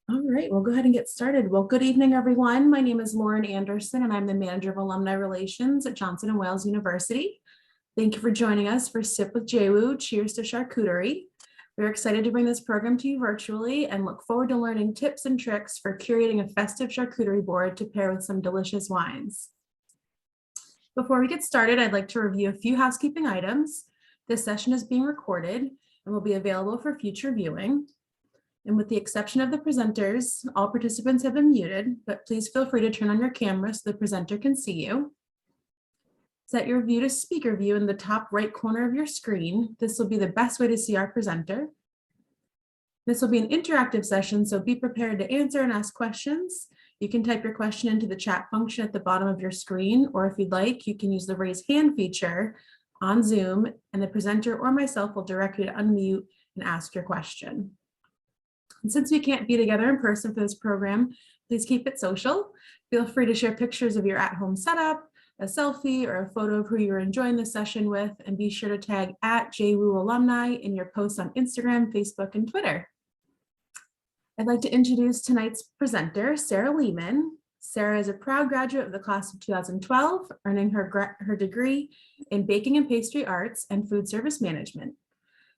All right, we'll go ahead and get started. Well, good evening, everyone. My name is Lauren Anderson, and I'm the Manager of Alumni Relations at Johnson & Wales University. Thank you for joining us for Sip with JWU. Cheers to Charcuterie. We're excited to bring this program to you virtually and look forward to learning tips and tricks for curating a festive charcuterie board to pair with some delicious wines. Before we get started, I'd like to review a few housekeeping items. This session is being recorded and will be available for future viewing. And with the exception of the presenters, all participants have been muted, but please feel free to turn on your camera so the presenter can see you. Set your view to speaker view in the top right corner of your screen. This will be the best way to see our presenter. This will be an interactive session, so be prepared to answer and ask questions. You can type your question into the chat function at the bottom of your screen, or if you'd like, you can use the raise hand feature on Zoom, and the presenter or myself will direct you to unmute and ask your question. And since we can't be together in person for this program, please keep it social. Feel free to share pictures of your at-home setup, a selfie, or a photo of who you're enjoying the session with, and be sure to tag at JWU alumni in your posts on Instagram, Facebook, and Twitter. I'd like to introduce tonight's presenter, Sara Lehman. Sara is a proud graduate of the class of 2012, earning her degree in baking and pastry arts and food service management.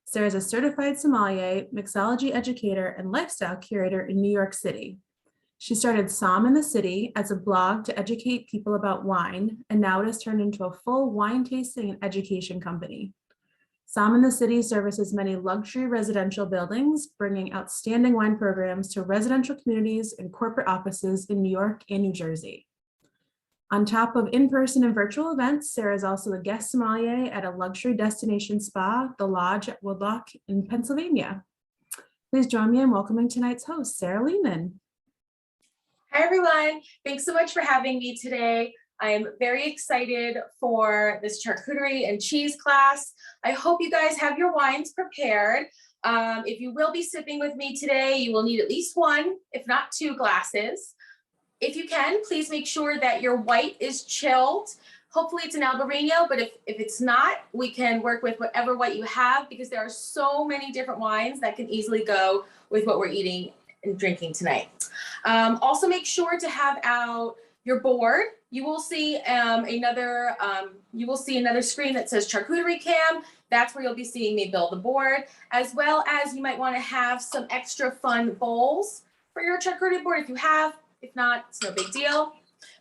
Sara is a certified sommelier, mixology educator, and lifestyle curator in New York City. She started Somm in the City as a blog to educate people about wine, and now it has turned into a full wine tasting and education company. Somm in the City services many luxury residential buildings, bringing outstanding wine programs to residential communities and corporate offices in New York and New Jersey. On top of in-person and virtual events, Sara is also a guest sommelier at a luxury destination spa, The Lodge at Woodloch in Pennsylvania. Please join me in welcoming tonight's host, Sara Lehman. Hi, everyone. Thanks so much for having me today. I'm very excited for this charcuterie and cheese class. I hope you guys have your wines prepared. If you will be sipping with me today, you will need at least one, if not two glasses. If you can, please make sure that your white is chilled. Hopefully it's an Albarino, but if it's not, we can work with whatever white you have because there are so many different wines that can easily go with what we're eating and drinking tonight. Also make sure to have out your board. You will see another screen that says Charcuterie Cam. That's where you'll be seeing me build the board, as well as you might want to have some extra fun bowls for your charcuterie board if you have. If not, it's no big deal.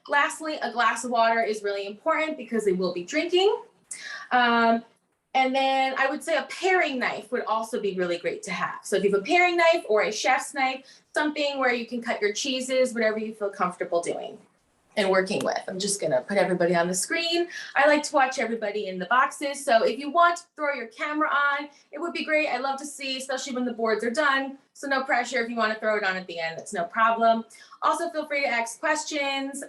Lastly, a glass of water is really important because they will be drinking. And then I would say a paring knife would also be really great to have. So if you have a paring knife or a chef's knife, something where you can cut your cheeses, whatever you feel comfortable doing and working with. I'm just gonna put everybody on the screen. I like to watch everybody in the boxes. So if you want to throw your camera on, it would be great. I love to see, especially when the boards are done. So no pressure. If you want to throw it on at the end, that's no problem. Also feel free to ask questions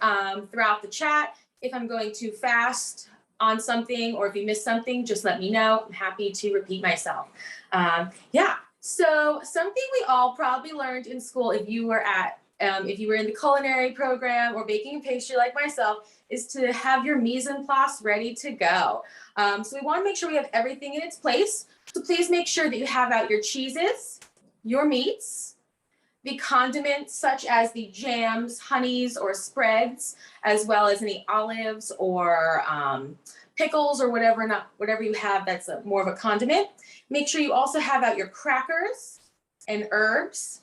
throughout the chat. If I'm going too fast on something or if you miss something, just let me know. I'm happy to repeat myself. So something we all probably learned in school if you were in the culinary program or baking and pastry like myself, is to have your mise en place ready to go. So we want to make sure we have everything in its place. So please make sure that you have out your cheeses, your meats, the condiments such as the jams, honeys, or spreads, as well as any olives or pickles or whatever you have that's more of a condiment. Make sure you also have out your crackers and herbs.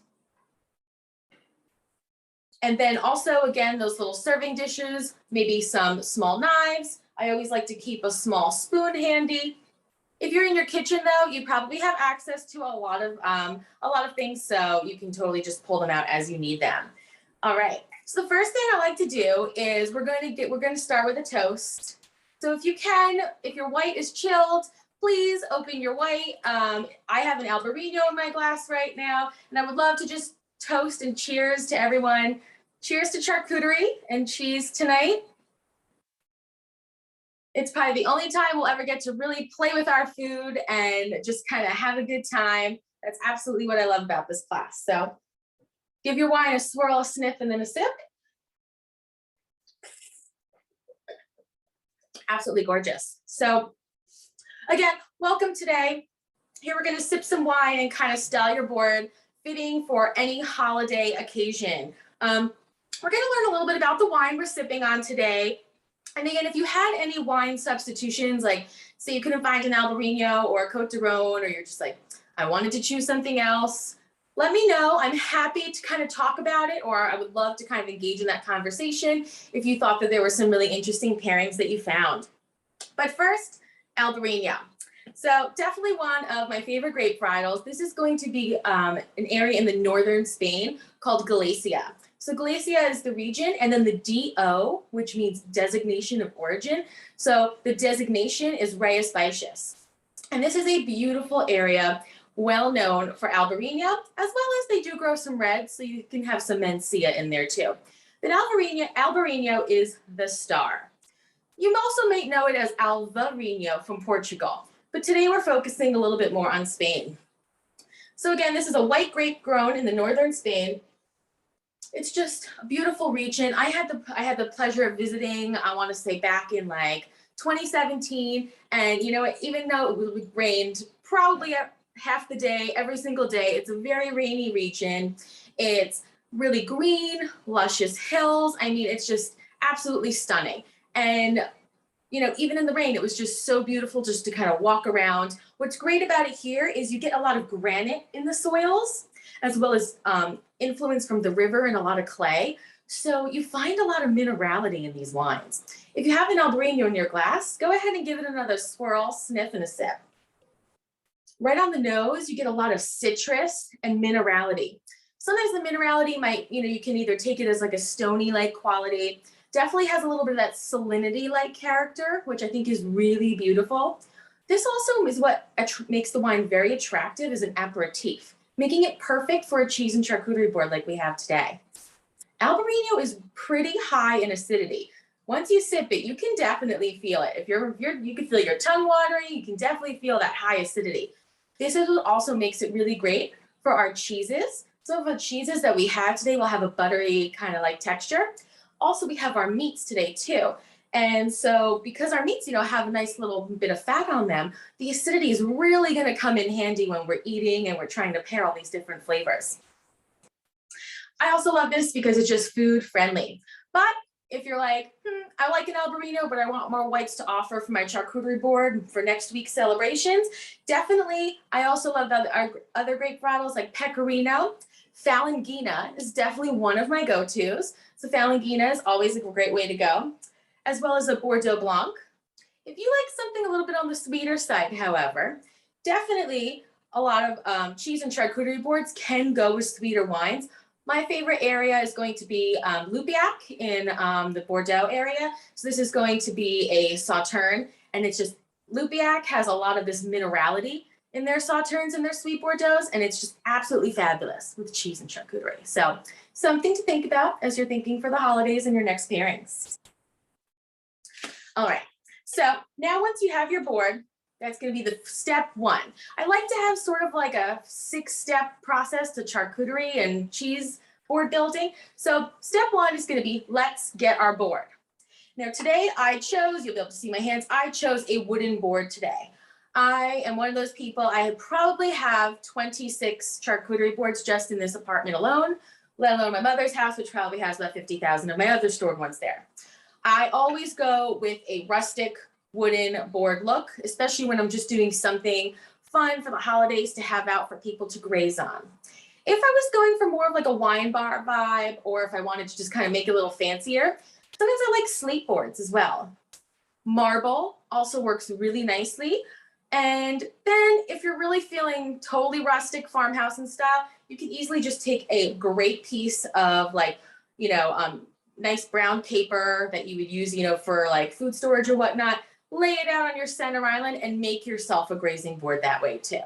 And then also, again, those little serving dishes, maybe some small knives. I always like to keep a small spoon handy. If you're in your kitchen, though, you probably have access to a lot of things, so you can totally just pull them out as you need them. All right. So the first thing I like to do is we're going to start with a toast. So if you can, if your white is chilled, please open your white. I have an Albarino in my glass right now, and I would love to just toast and cheers to everyone. Cheers to charcuterie and cheese tonight. It's probably the only time we'll ever get to really play with our food and just kind of have a good time. That's absolutely what I love about this class. So give your wine a swirl, a sniff, and then a sip. Absolutely gorgeous. So again, welcome today. Here we're going to sip some wine and kind of style your board fitting for any holiday occasion. We're going to learn a little bit about the wine we're sipping on today. And again, if you had any wine substitutions, like say you couldn't find an Albarino or a Côte de Rhône, or you're just like, I wanted to choose something else, let me know. I'm happy to kind of talk about it, or I would love to kind of engage in that conversation if you thought that there were some really interesting pairings that you found. But first, Albarino. So definitely one of my favorite grape varietals. This is going to be an area in the northern Spain called Galicia. So Galicia is the region, and then the DO, which means designation of origin. So the designation is Reyes Baixas. And this is a beautiful area, well known for Albarino, as well as they do grow some reds, so you can have some Mencia in there too. But Albarino is the star. You also may know it as Alvarinho from Portugal, but today we're focusing a little bit more on Spain. So again, this is a white grape grown in the northern Spain. It's just a beautiful region. I had the pleasure of visiting, I want to say back in like 2017. And you know, even though it rained probably half the day, every single day, it's a very rainy region. It's really green, luscious hills. I mean, it's just absolutely stunning. And you know, even in the rain, it was just so beautiful just to kind of walk around. What's great about it here is you get a lot of granite in the soils, as well as influence from the river and a lot of clay. So you find a lot of minerality in these wines. If you have an Albarino in your glass, go ahead and give it another swirl, sniff, and a sip. Right on the nose, you get a lot of citrus and minerality. Sometimes the minerality might, you can either take it as like a stony-like quality. Definitely has a little bit of that salinity-like character, which I think is really beautiful. This also is what makes the wine very attractive as an aperitif, making it perfect for a cheese and charcuterie board like we have today. Albarino is pretty high in acidity. Once you sip it, you can definitely feel it. If you can feel your tongue watering, you can definitely feel that high acidity. This is what also makes it really great for our cheeses. Some of the cheeses that we have today will have a buttery kind of like texture. Also, we have our meats today too. And so because our meats, have a nice little bit of fat on them, the acidity is really going to come in handy when we're eating and we're trying to pair all these different flavors. I also love this because it's just food friendly. But if you're like, I like an Albarino, but I want more whites to offer for my charcuterie board for next week's celebrations, definitely, I also love our other grape varietals like Pecorino. Falanghina is definitely one of my go-tos. So Falanghina is always a great way to go, as well as a Bordeaux Blanc. If you like something a little bit on the sweeter side, however, definitely a lot of cheese and charcuterie boards can go with sweeter wines. My favorite area is going to be Lupiac in the Bordeaux area. So this is going to be a Sauterne, and it's just, Lupiac has a lot of this minerality in their Sauternes and their sweet Bordeaux, and it's just absolutely fabulous with cheese and charcuterie. So something to think about as you're thinking for the holidays and your next pairings. All right, so now once you have your board, that's going to be the step one. I like to have sort of like a 6-step process to charcuterie and cheese board building. So step one is going to be, let's get our board. Now today you'll be able to see my hands, I chose a wooden board today. I am one of those people, I probably have 26 charcuterie boards just in this apartment alone, let alone my mother's house, which probably has about 50,000 of my other stored ones there. I always go with a rustic wooden board look, especially when I'm just doing something fun for the holidays to have out for people to graze on. If I was going for more of like a wine bar vibe, or if I wanted to just kind of make it a little fancier, sometimes I like slate boards as well. Marble also works really nicely. And then if you're really feeling totally rustic farmhouse and style, you can easily just take a great piece of like, nice brown paper that you would use, for like food storage or whatnot, lay it out on your center island and make yourself a grazing board that way too.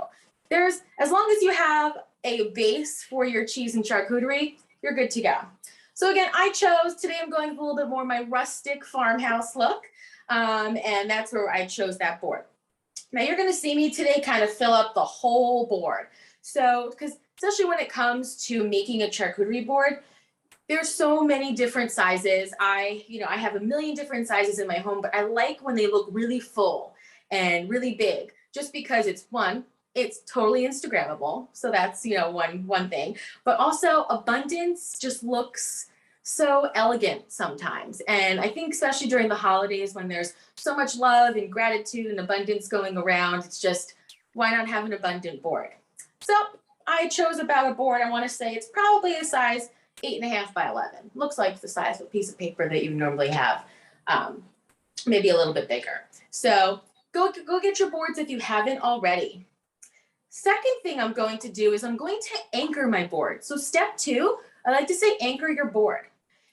As long as you have a base for your cheese and charcuterie, you're good to go. So again, today I'm going with a little bit more my rustic farmhouse look. And that's where I chose that board. Now you're going to see me today kind of fill up the whole board. So, because especially when it comes to making a charcuterie board, there's so many different sizes. I have a million different sizes in my home, but I like when they look really full and really big, just because it's it's totally Instagrammable. So that's, you know, one thing, but also abundance just looks so elegant sometimes. And I think especially during the holidays when there's so much love and gratitude and abundance going around, it's just, why not have an abundant board? So I chose about a board, I want to say it's probably a size 8.5 by 11. Looks like the size of a piece of paper that you normally have, maybe a little bit bigger. So go get your boards if you haven't already. Second thing I'm going to do is I'm going to anchor my board. So step 2, I like to say anchor your board.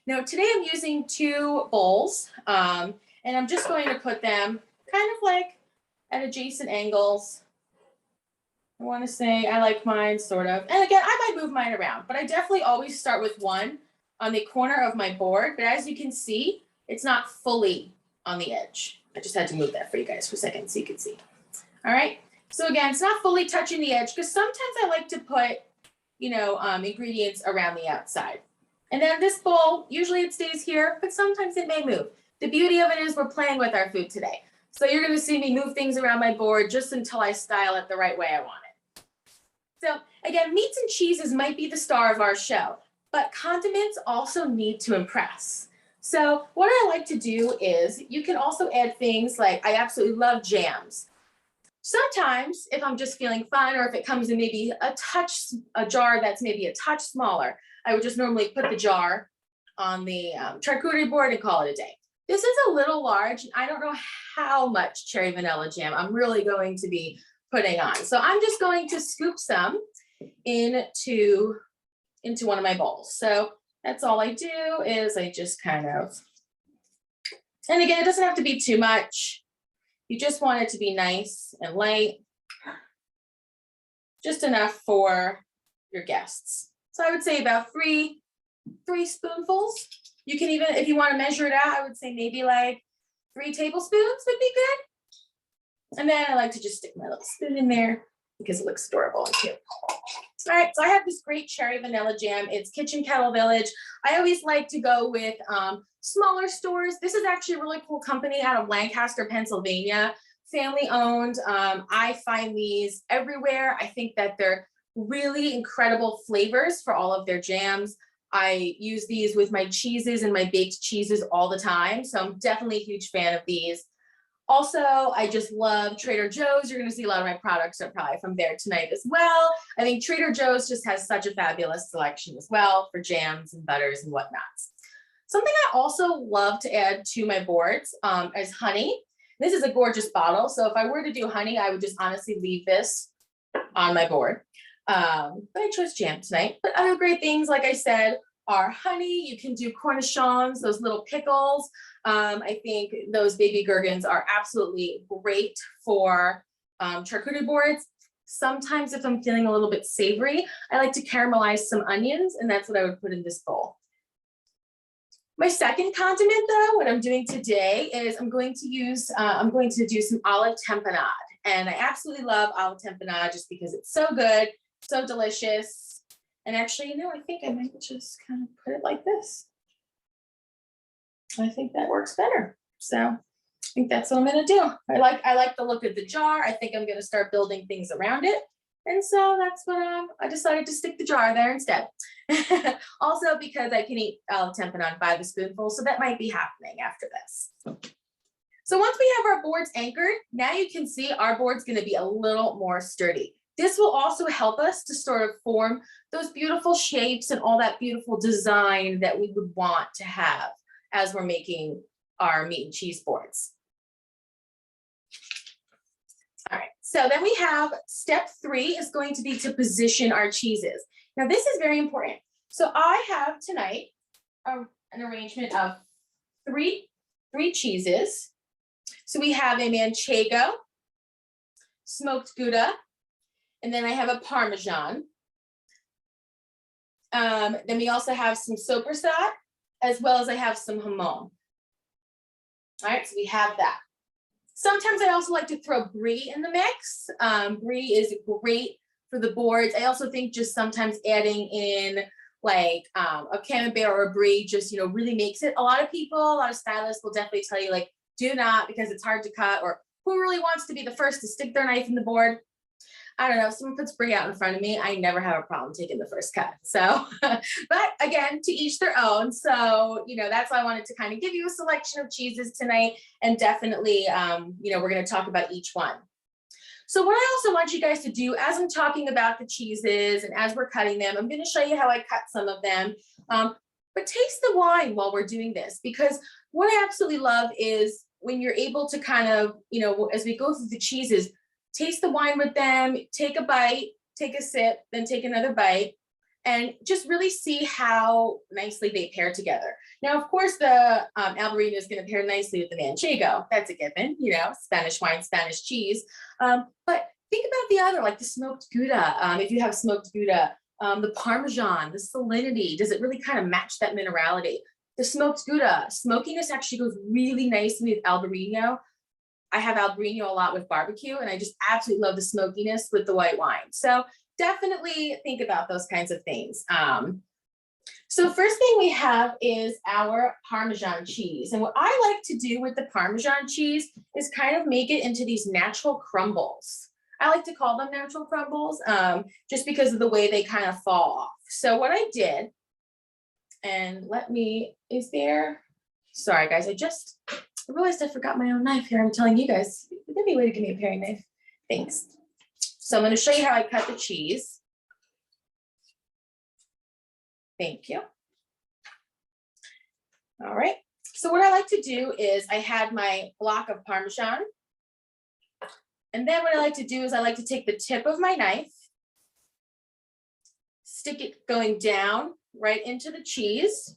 Now today I'm using 2 bowls, and I'm just going to put them kind of like at adjacent angles. I want to say I like mine sort of, and again, I might move mine around, but I definitely always start with one on the corner of my board. But as you can see, it's not fully on the edge. I just had to move that for you guys for a second so you can see. All right. So again, it's not fully touching the edge because sometimes I like to put, you know, ingredients around the outside. And then this bowl, usually it stays here, but sometimes it may move. The beauty of it is we're playing with our food today. So you're going to see me move things around my board just until I style it the right way I want it. So again, meats and cheeses might be the star of our show, but condiments also need to impress. So what I like to do is you can also add things like, I absolutely love jams. Sometimes if I'm just feeling fun, or if it comes in maybe a jar that's maybe a touch smaller, I would just normally put the jar on the charcuterie board and call it a day. This is a little large, and I don't know how much cherry vanilla jam I'm really going to be putting on. So I'm just going to scoop some into one of my bowls. So that's all I do is I just kind of, and again, it doesn't have to be too much. You just want it to be nice and light, just enough for your guests. So I would say about three spoonfuls. You can even, if you want to measure it out, I would say maybe like 3 tablespoons would be good. And then I like to just stick my little spoon in there because it looks adorable and cute. All right, so I have this great cherry vanilla jam. It's Kitchen Kettle Village. I always like to go with smaller stores. This is actually a really cool company out of Lancaster, Pennsylvania, family owned. I find these everywhere. I think that they're really incredible flavors for all of their jams. I use these with my cheeses and my baked cheeses all the time. So I'm definitely a huge fan of these. Also, I just love Trader Joe's. You're going to see a lot of my products are probably from there tonight as well. I think Trader Joe's just has such a fabulous selection as well for jams and butters and whatnots. Something I also love to add to my boards is honey. This is a gorgeous bottle. So if I were to do honey, I would just honestly leave this on my board. But I chose jam tonight. But other great things, like I said, are honey. You can do cornichons, those little pickles. I think those baby gherkins are absolutely great for charcuterie boards. Sometimes if I'm feeling a little bit savory, I like to caramelize some onions, and that's what I would put in this bowl. My second condiment though, what I'm doing today is I'm going to do some olive tamponade. And I absolutely love olive tamponade just because it's so good, so delicious. And actually, you know, I think I might just kind of put it like this. I think that works better. So I think that's what I'm going to do. I like the look of the jar. I think I'm going to start building things around it. And so that's what I decided to stick the jar there instead. Also because I can eat olive tamponade by the spoonful. So that might be happening after this. So once we have our boards anchored, now you can see our board's going to be a little more sturdy. This will also help us to sort of form those beautiful shapes and all that beautiful design that we would want to have as we're making our meat and cheese boards. All right, so then we have step 3 is going to be to position our cheeses. Now this is very important. So I have tonight an arrangement of three cheeses. So we have a Manchego, smoked Gouda, and then I have a Parmesan. Then we also have some sopressat, as well as I have some jamon. All right, so we have that. Sometimes I also like to throw brie in the mix. Brie is great for the boards. I also think just sometimes adding in like a camembert or a brie just, you know, really makes it. A lot of stylists will definitely tell you like, do not, because it's hard to cut, or who really wants to be the first to stick their knife in the board. I don't know, if someone puts brie out in front of me, I never have a problem taking the first cut. So, but again, to each their own. So, that's why I wanted to kind of give you a selection of cheeses tonight. And definitely, we're going to talk about each one. So what I also want you guys to do, as I'm talking about the cheeses and as we're cutting them, I'm going to show you how I cut some of them. But taste the wine while we're doing this, because what I absolutely love is when you're able to kind of, as we go through the cheeses, taste the wine with them, take a bite, take a sip, then take another bite, and just really see how nicely they pair together. Now, of course, the Albarino is going to pair nicely with the Manchego. That's a given, Spanish wine, Spanish cheese. But think about the other, like the smoked Gouda. If you have smoked Gouda, the Parmesan, the salinity, does it really kind of match that minerality? The smoked Gouda, smokiness actually goes really nicely with Albarino. I have Albarino a lot with barbecue, and I just absolutely love the smokiness with the white wine. So definitely think about those kinds of things. So first thing we have is our Parmesan cheese. And what I like to do with the Parmesan cheese is kind of make it into these natural crumbles. I like to call them natural crumbles just because of the way they kind of fall off. So what I did, and sorry guys, I realized I forgot my own knife here. I'm telling you guys, would there be a way to give me a paring knife? Thanks. So I'm going to show you how I cut the cheese. Thank you. All right. So what I like to do is I had my block of Parmesan. And then what I like to do is I like to take the tip of my knife, stick it going down right into the cheese,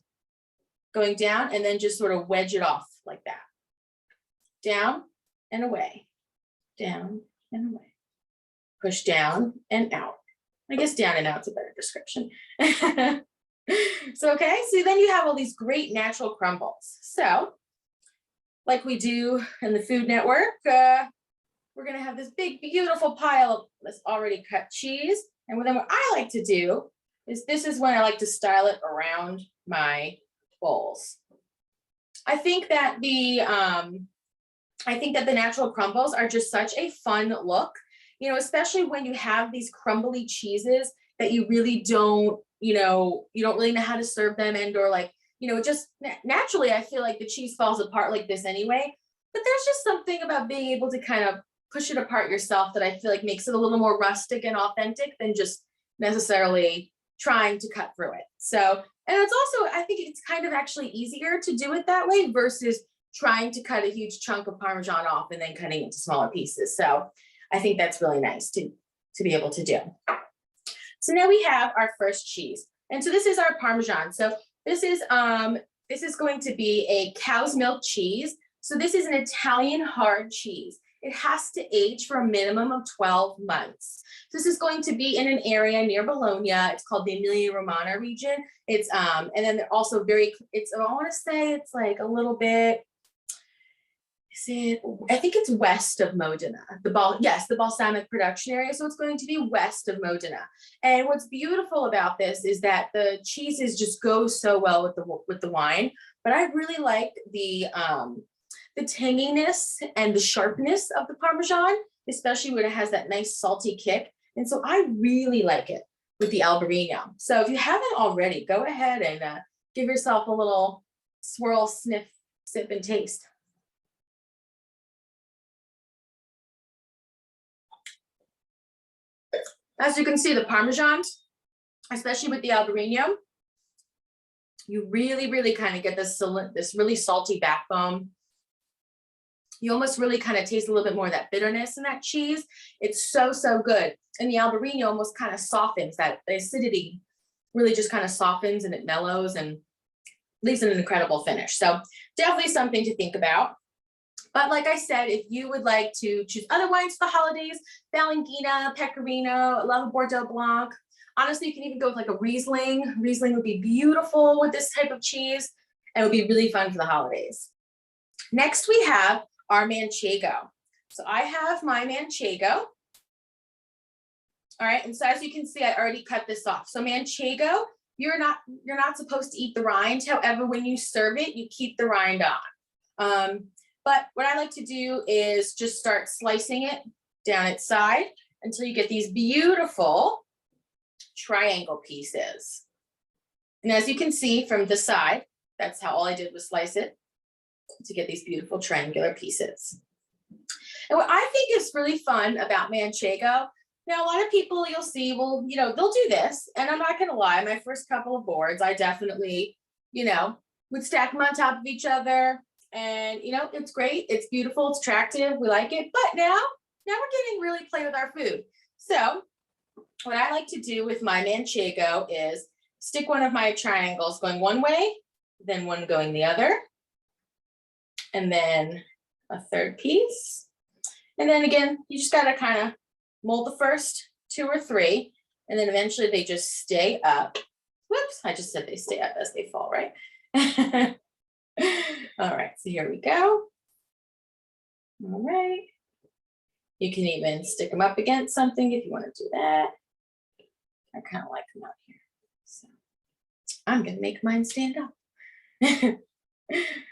going down, and then just sort of wedge it off like that. Down and away, down and away. Push down and out. I guess down and out is a better description. So, okay, so then you have all these great natural crumbles. So, like we do in the Food Network, we're gonna have this big, beautiful pile of this already cut cheese. And then what I like to do is this is when I like to style it around my bowls. I think that the natural crumbles are just such a fun look, especially when you have these crumbly cheeses that you really don't, you don't really know how to serve them, and or like, just naturally, I feel like the cheese falls apart like this anyway. But there's just something about being able to kind of push it apart yourself that I feel like makes it a little more rustic and authentic than just necessarily trying to cut through it. So, and it's also, I think it's kind of actually easier to do it that way versus trying to cut a huge chunk of Parmesan off and then cutting it into smaller pieces. So I think that's really nice to be able to do. So now we have our first cheese. And so this is our Parmesan. So this is going to be a cow's milk cheese. So this is an Italian hard cheese. It has to age for a minimum of 12 months. This is going to be in an area near Bologna. It's called the Emilia-Romagna region. It's and then they're also I want to say it's like a little bit, I think it's west of Modena. The balsamic production area. So it's going to be west of Modena. And what's beautiful about this is that the cheeses just go so well with the wine. But I really like the tanginess and the sharpness of the Parmesan, especially when it has that nice salty kick. And so I really like it with the Albarino. So if you haven't already, go ahead and give yourself a little swirl, sniff, sip, and taste. As you can see, the Parmesan, especially with the Albarino, you really, really kind of get this really salty backbone. You almost really kind of taste a little bit more of that bitterness in that cheese. It's so, so good. And the Albarino almost kind of softens that. The acidity really just kind of softens and it mellows and leaves an incredible finish. So definitely something to think about. But like I said, if you would like to choose other wines for the holidays, Valangina, Pecorino, I love a Bordeaux Blanc. Honestly, you can even go with like a Riesling. Riesling would be beautiful with this type of cheese and it would be really fun for the holidays. Next, we have our Manchego. So I have my Manchego. All right, and so as you can see, I already cut this off. So Manchego, you're not supposed to eat the rind. However, when you serve it, you keep the rind on. But what I like to do is just start slicing it down its side. until you get these beautiful triangle pieces. And as you can see from the side, that's how all I did was slice it to get these beautiful triangular pieces. And what I think is really fun about Manchego, now a lot of people you'll see will, you know, they'll do this, and I'm not gonna lie, my first couple of boards, I definitely, you know, would stack them on top of each other, and you know, it's great, it's beautiful, it's attractive, we like it, but now we're getting really play with our food. So what I like to do with my Manchego is stick one of my triangles going one way, then one going the other, and then a third piece. And then again, you just gotta kind of mold the first 2 or 3, and then eventually they just stay up. Whoops, I just said they stay up as they fall, right? All right, so here we go. All right. You can even stick them up against something if you want to do that. I kind of like them out here. So I'm gonna make mine stand up.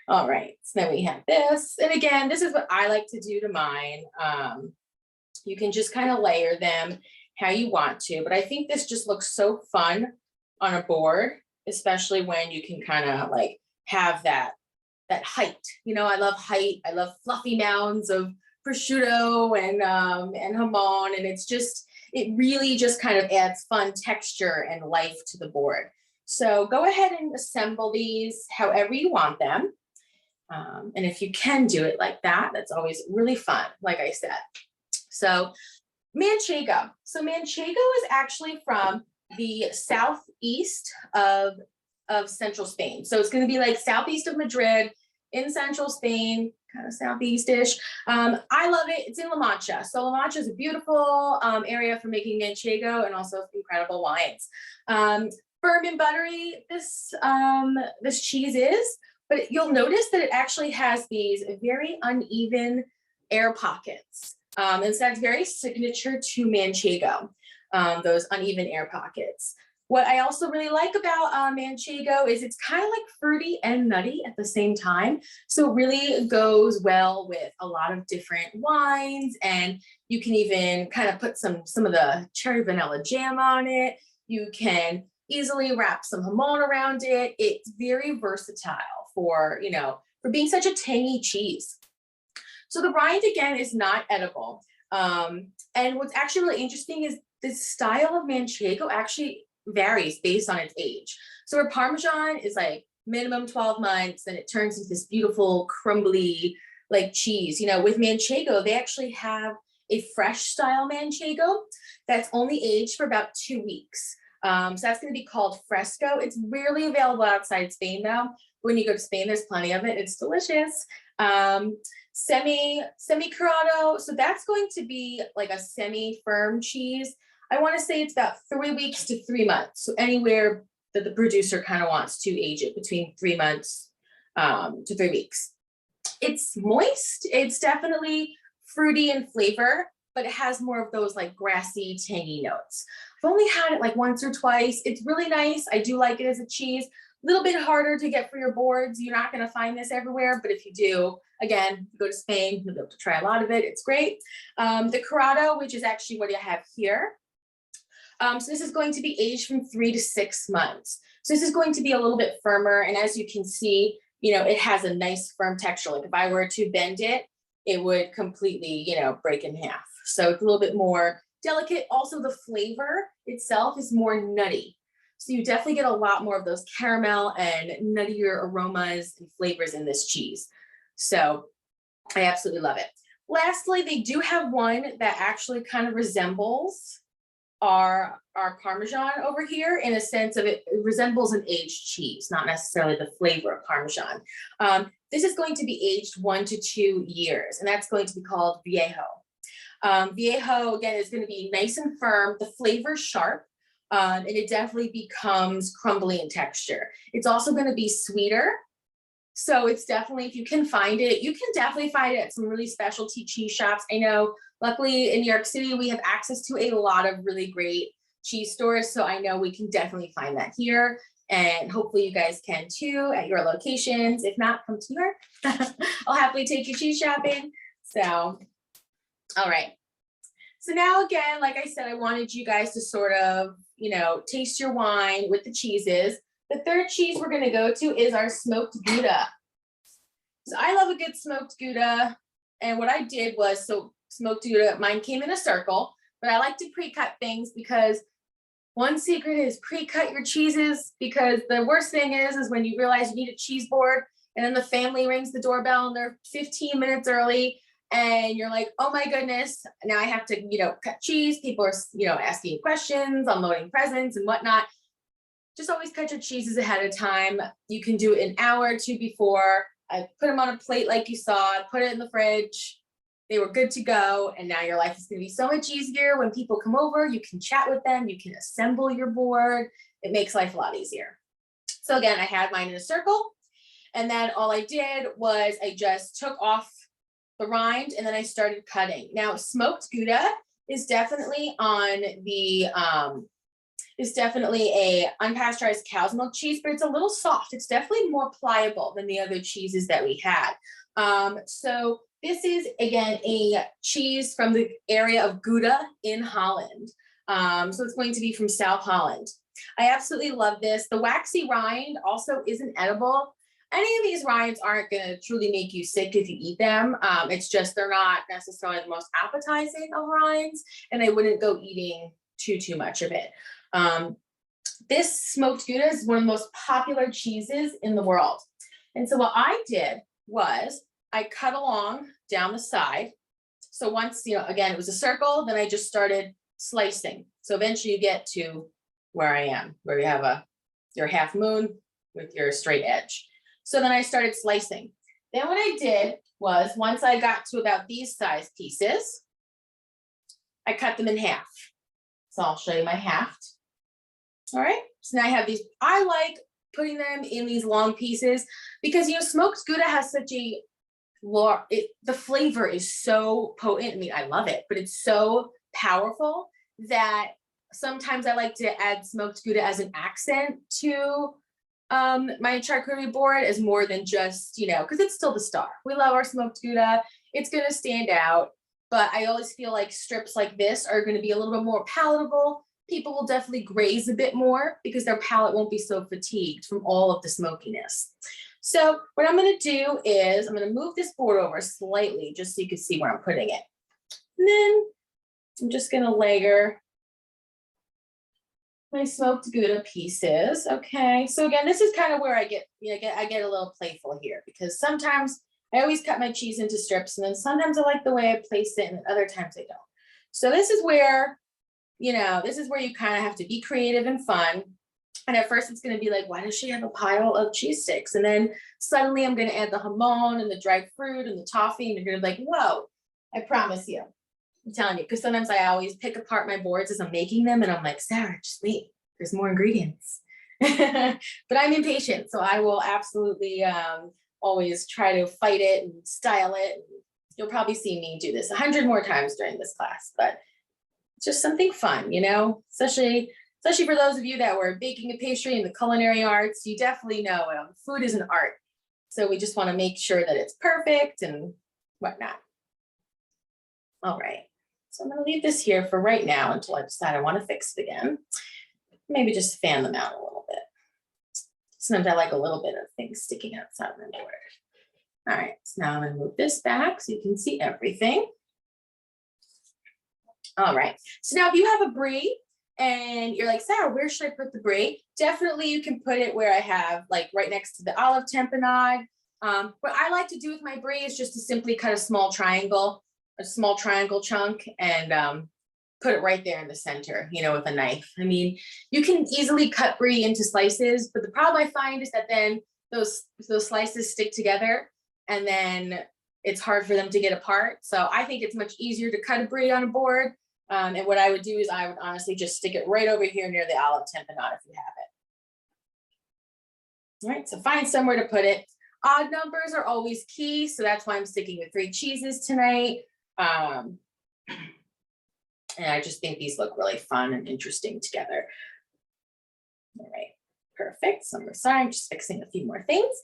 All right, so then we have this. And again, this is what I like to do to mine. You can just kind of layer them how you want to, but I think this just looks so fun on a board, especially when you can kind of like have that height. You know, I love height. I love fluffy mounds of prosciutto and jamon, and it really just kind of adds fun texture and life to the board. So go ahead and assemble these however you want them. And if you can do it like that, that's always really fun, like I said. So Manchego. So Manchego is actually from the southeast of central Spain. So it's going to be like southeast of Madrid in central Spain, kind of southeast-ish. I love it. It's in La Mancha. So La Mancha is a beautiful area for making Manchego and also incredible wines. Firm and buttery, this cheese is, but you'll notice that it actually has these very uneven air pockets. And so that's very signature to Manchego, those uneven air pockets. What I also really like about Manchego is it's kind of like fruity and nutty at the same time. So it really goes well with a lot of different wines, and you can even kind of put some of the cherry vanilla jam on it. You can easily wrap some jamon around it. It's very versatile for, you know, for being such a tangy cheese. So the rind again is not edible. And what's actually really interesting is the style of Manchego actually varies based on its age. So where Parmesan is like minimum 12 months and it turns into this beautiful crumbly like cheese, you know, with Manchego, they actually have a fresh style Manchego that's only aged for about 2 weeks. So that's going to be called Fresco. It's rarely available outside Spain though. When you go to Spain, there's plenty of it. It's delicious. Semi Corrado. So that's going to be like a semi-firm cheese. I want to say it's about 3 weeks to 3 months. So anywhere that the producer kind of wants to age it, between 3 months to 3 weeks. It's moist. It's definitely fruity in flavor, but it has more of those like grassy, tangy notes. I've only had it like once or twice. It's really nice. I do like it as a cheese. A little bit harder to get for your boards. You're not going to find this everywhere, but if you do, again, you go to Spain, you'll be able to try a lot of it. It's great. The Corrado, which is actually what I have here. So this is going to be aged from 3 to 6 months. So this is going to be a little bit firmer. And as you can see, you know, it has a nice firm texture. Like if I were to bend it, it would completely, you know, break in half. So it's a little bit more delicate. Also, the flavor itself is more nutty. So you definitely get a lot more of those caramel and nuttier aromas and flavors in this cheese. So I absolutely love it. Lastly, they do have one that actually kind of resembles our Parmesan over here in a sense of it resembles an aged cheese, not necessarily the flavor of Parmesan. This is going to be aged 1 to 2 years, and that's going to be called Viejo. Viejo, again, is going to be nice and firm. The flavor sharp, and it definitely becomes crumbly in texture. It's also going to be sweeter. So it's definitely, if you can find it, you can definitely find it at some really specialty cheese shops. I know, luckily in New York City, we have access to a lot of really great cheese stores. So I know we can definitely find that here. And hopefully you guys can too at your locations. If not, come to New York. I'll happily take you cheese shopping. So, all right. So now again, like I said, I wanted you guys to sort of, taste your wine with the cheeses. The third cheese we're gonna go to is our smoked Gouda. So I love a good smoked Gouda. And what I did was, so smoked Gouda, mine came in a circle, but I like to pre-cut things because one secret is pre-cut your cheeses, because the worst thing is when you realize you need a cheese board and then the family rings the doorbell and they're 15 minutes early and you're like, oh my goodness, now I have to, cut cheese. People are, asking questions, unloading presents and whatnot. Just always cut your cheeses ahead of time. You can do it an hour or two before. I put them on a plate like you saw, put it in the fridge. They were good to go. And now your life is going to be so much easier. When people come over, you can chat with them. You can assemble your board. It makes life a lot easier. So again, I had mine in a circle. And then all I did was I just took off the rind and then I started cutting. Now, smoked Gouda is definitely on the, is definitely a unpasteurized cow's milk cheese, but it's a little soft. It's definitely more pliable than the other cheeses that we had. So this is, again, a cheese from the area of Gouda in Holland. So it's going to be from South Holland. I absolutely love this. The waxy rind also isn't edible. Any of these rinds aren't going to truly make you sick if you eat them. It's just they're not necessarily the most appetizing of rinds, and I wouldn't go eating too much of it. This smoked Gouda is one of the most popular cheeses in the world. And so what I did was I cut along down the side. So once, again, it was a circle, then I just started slicing. So eventually you get to where I am, where you have your half moon with your straight edge. So then I started slicing. Then what I did was, once I got to about these size pieces, I cut them in half. So I'll show you my halved. All right, so now I have these. I like putting them in these long pieces because, smoked Gouda has such a, the flavor is so potent. I mean, I love it, but it's so powerful that sometimes I like to add smoked Gouda as an accent to my charcuterie board, as more than just, because it's still the star. We love our smoked Gouda. It's going to stand out, but I always feel like strips like this are going to be a little bit more palatable. People will definitely graze a bit more because their palate won't be so fatigued from all of the smokiness. So what I'm going to do is I'm going to move this board over slightly just so you can see where I'm putting it. And then I'm just going to layer my smoked Gouda pieces. Okay, so again, this is kind of where I get a little playful here, because sometimes I always cut my cheese into strips, and then sometimes I like the way I place it, and other times I don't. So this is where, you kind of have to be creative and fun. And at first it's going to be like, why does she have a pile of cheese sticks? And then suddenly I'm going to add the jamon and the dried fruit and the toffee, and you're going to be like, whoa, I promise you. I'm telling you, because sometimes I always pick apart my boards as I'm making them, and I'm like, Sarah, just wait, there's more ingredients. But I'm impatient, so I will absolutely always try to fight it and style it. You'll probably see me do this 100 more times during this class, but it's just something fun, especially for those of you that were baking a pastry in the culinary arts. You definitely know food is an art. So we just want to make sure that it's perfect and whatnot. All right. So I'm going to leave this here for right now until I decide I want to fix it again. Maybe just fan them out a little bit. Sometimes I like a little bit of things sticking outside of my board. All right, so now I'm going to move this back so you can see everything. All right, so now if you have a brie and you're like, Sarah, where should I put the brie? Definitely you can put it where I have, like right next to the olive tamponade. What I like to do with my brie is just to simply cut a small triangle chunk, and put it right there in the center, with a knife. I mean, you can easily cut brie into slices, but the problem I find is that then those slices stick together, and then it's hard for them to get apart. So I think it's much easier to cut a brie on a board. And what I would do is I would honestly just stick it right over here near the olive tamponade if you have it. All right, so find somewhere to put it. Odd numbers are always key, so that's why I'm sticking with 3 cheeses tonight. And I just think these look really fun and interesting together. All right, perfect. So I'm just fixing a few more things.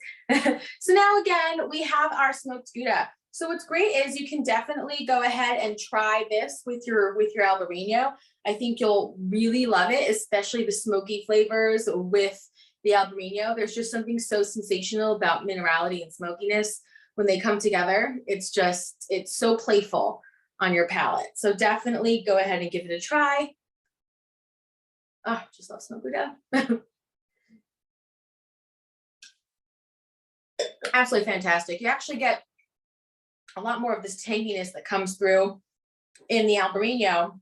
So now again, we have our smoked Gouda. So what's great is you can definitely go ahead and try this with your Albarino. I think you'll really love it, especially the smoky flavors with the Albarino. There's just something so sensational about minerality and smokiness when they come together. It's so playful on your palate. So definitely go ahead and give it a try. Oh, just love smoked Gouda. Absolutely fantastic. You actually get a lot more of this tanginess that comes through in the Albarino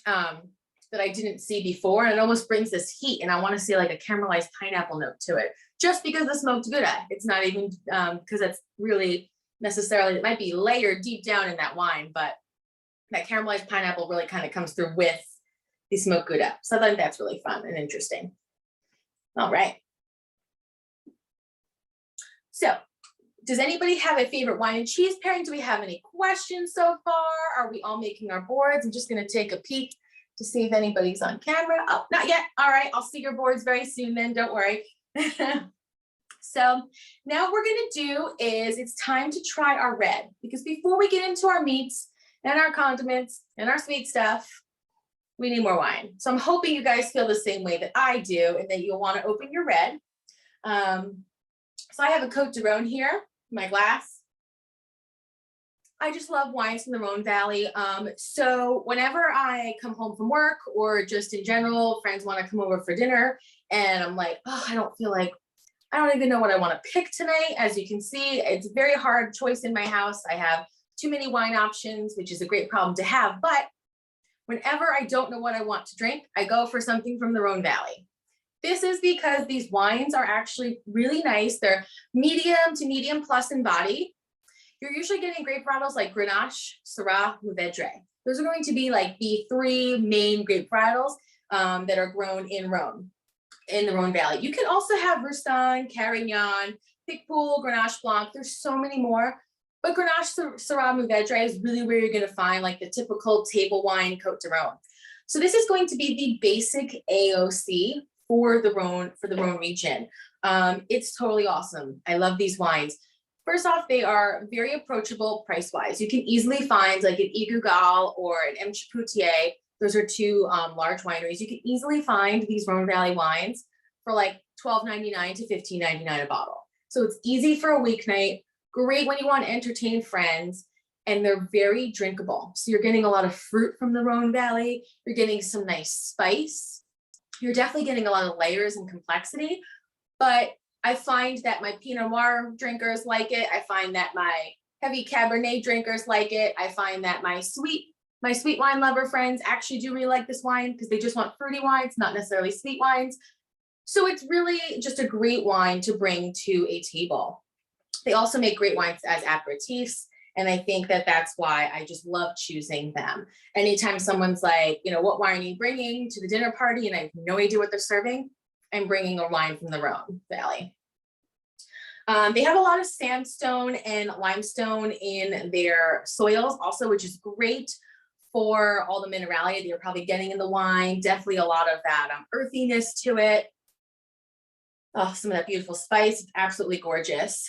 that I didn't see before. And it almost brings this heat, and I want to see like a caramelized pineapple note to it, just because the smoked Gouda. It's not even because it's really necessarily, it might be layered deep down in that wine, but that caramelized pineapple really kind of comes through with the smoked Gouda. So I think that's really fun and interesting. All right. So does anybody have a favorite wine and cheese pairing? Do we have any questions so far? Are we all making our boards? I'm just going to take a peek to see if anybody's on camera. Oh, not yet. All right. I'll see your boards very soon then. Don't worry. So now what we're going to do is it's time to try our red, because before we get into our meats and our condiments and our sweet stuff, we need more wine. So I'm hoping you guys feel the same way that I do, and that you'll want to open your red. So I have a Côte de Rhône here, my glass. I just love wines from the Rhone Valley. So whenever I come home from work, or just in general, friends want to come over for dinner, and I'm like, oh, I don't even know what I want to pick tonight. As you can see, it's a very hard choice in my house. I have too many wine options, which is a great problem to have. But whenever I don't know what I want to drink, I go for something from the Rhone Valley. This is because these wines are actually really nice. They're medium to medium plus in body. You're usually getting grape varietals like Grenache, Syrah, Mourvedre. Those are going to be like the three main grape varietals that are grown in Rhone, in the Rhone Valley. You can also have Roussanne, Carignan, Picpoul, Grenache Blanc. There's so many more. But Grenache, Syrah, Mourvedre is really where you're going to find like the typical table wine Côte de Rhône. So this is going to be the basic AOC for the Rhone region. It's totally awesome. I love these wines. First off, they are very approachable price-wise. You can easily find like an Igougal or an M. Chapoutier. Those are two large wineries. You can easily find these Rhone Valley wines for like $12.99 to $15.99 a bottle. So it's easy for a weeknight, great when you want to entertain friends, and they're very drinkable. So you're getting a lot of fruit from the Rhone Valley. You're getting some nice spice. You're definitely getting a lot of layers and complexity, but I find that my Pinot Noir drinkers like it. I find that my heavy Cabernet drinkers like it. I find that my sweet wine lover friends actually do really like this wine, because they just want fruity wines, not necessarily sweet wines. So it's really just a great wine to bring to a table. They also make great wines as aperitifs. And I think that that's why I just love choosing them. Anytime someone's like, you know, what wine are you bringing to the dinner party? And I have no idea what they're serving, I'm bringing a wine from the Rhone Valley. They have a lot of sandstone and limestone in their soils also, which is great for all the minerality that you're probably getting in the wine. Definitely a lot of that earthiness to it. Oh, some of that beautiful spice. It's absolutely gorgeous.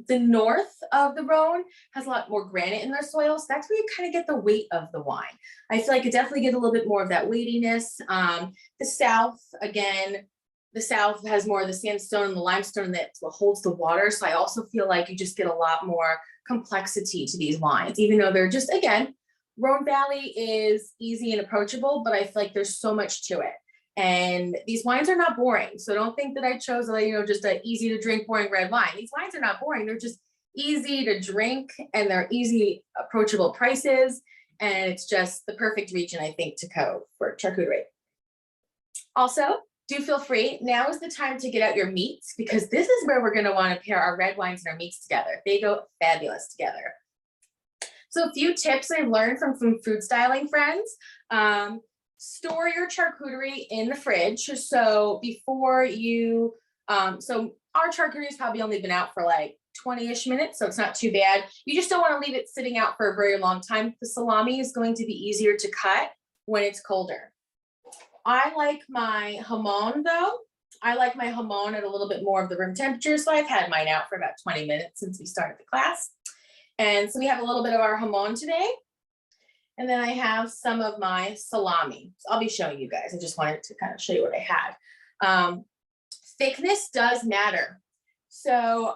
The north of the Rhone has a lot more granite in their soil, so that's where you kind of get the weight of the wine. I feel like you definitely get a little bit more of that weightiness. The south, again, the south has more of the sandstone and the limestone that holds the water, so I also feel like you just get a lot more complexity to these wines, even though they're just, again, Rhone Valley is easy and approachable, but I feel like there's so much to it. And these wines are not boring. So don't think that I chose, just an easy to drink, boring red wine. These wines are not boring. They're just easy to drink, and they're easy, approachable prices. And it's just the perfect region, I think, to go for charcuterie. Also, do feel free. Now is the time to get out your meats, because this is where we're going to want to pair our red wines and our meats together. They go fabulous together. So a few tips I learned from food styling friends. Store your charcuterie in the fridge. So before you, so our charcuterie has probably only been out for like 20-ish minutes, so it's not too bad. You just don't want to leave it sitting out for a very long time. The salami is going to be easier to cut when it's colder. I like my jamon though. I like my jamon at a little bit more of the room temperature. So I've had mine out for about 20 minutes since we started the class. And so we have a little bit of our jamon today. And then I have some of my salami. So I'll be showing you guys. I just wanted to kind of show you what I had. Thickness does matter. So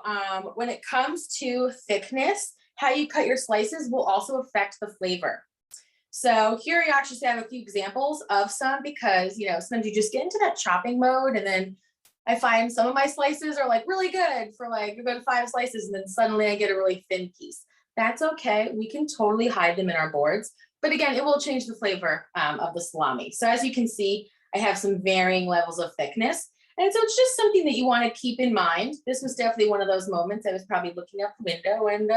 when it comes to thickness, how you cut your slices will also affect the flavor. So here I actually have a few examples of some because, you know, sometimes you just get into that chopping mode and then I find some of my slices are like really good for like a good 5 slices and then suddenly I get a really thin piece. That's okay. We can totally hide them in our boards. But again, it will change the flavor of the salami. So as you can see, I have some varying levels of thickness. And so it's just something that you want to keep in mind. This was definitely one of those moments I was probably looking out the window and,